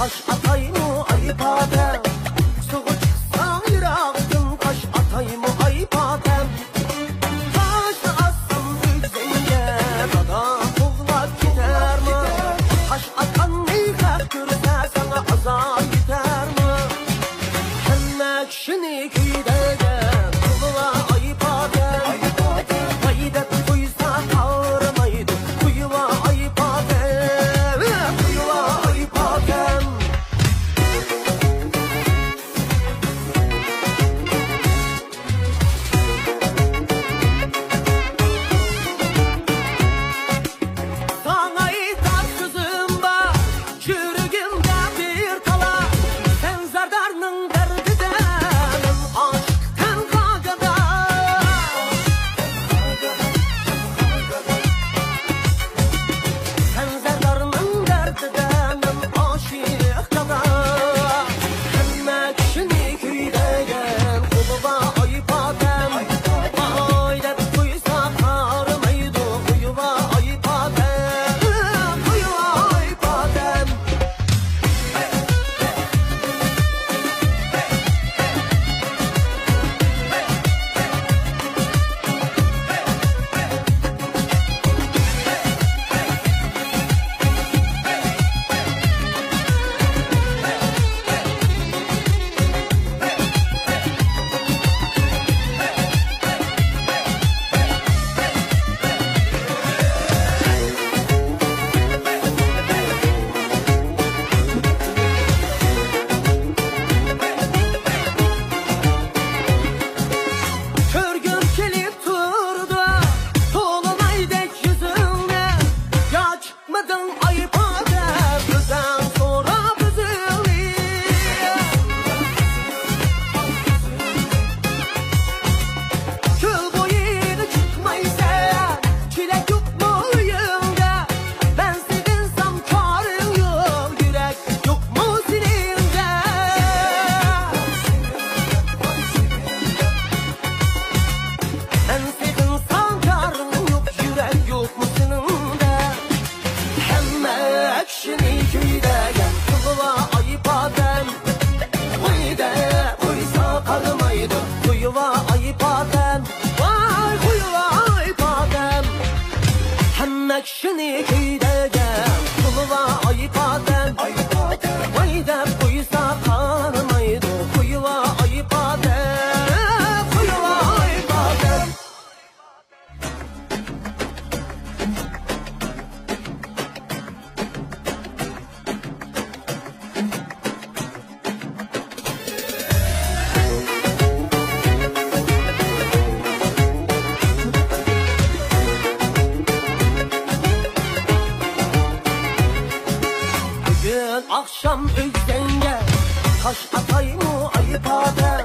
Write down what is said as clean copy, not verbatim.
taş atay mı ayıp adem? Suğu çıksa yıraktın taş atay mı ayıp adem? Taş atsam üzerine dada kulak gider mi? Taş atan neyhak görse sana azar gider mi? Hemme kişini küydegen kulağa ayıp adem. Haydet kuysa ağırmaydı kuyuva ayıp adem. Kuyuva ayıp adem. Sana itaat kızım var, çürüğümde bir tala. Sen zardarının derdidenim, aşktan kagada. Sen zardarının derdidenim, aşık kada. Hemme kişini küydegen, kuluva ayıp adem. Haydet kuysa ağırmaydı, kuyuva ayıp adem. Kuyuva ayıp adem. Körgün kelip durdu, dolunay yüzüne. Ya çıkmadın ayıp adem, bizden sonra büzülür. Kül boyunu çıkmaysa, çilek yok mu yüzünde? Ben sevinsem karın yok, yürek yok mu silinde? Ben sevinsem karın yok, yürek yok mu seninle? Hemme ekşini küydegen kuluva ayıp adem. Uyde uysa karmaydı kuyuva ayıp adem. Vay kuyuva ayıp adem. Hemme ekşini küydegen kuluva ayıp adem. Uyde uysa karmaydı kuyuva ayıp adem. Kuyuva ayıp adem. Bugün akşam üzerinde taş atay mı ayıp adem?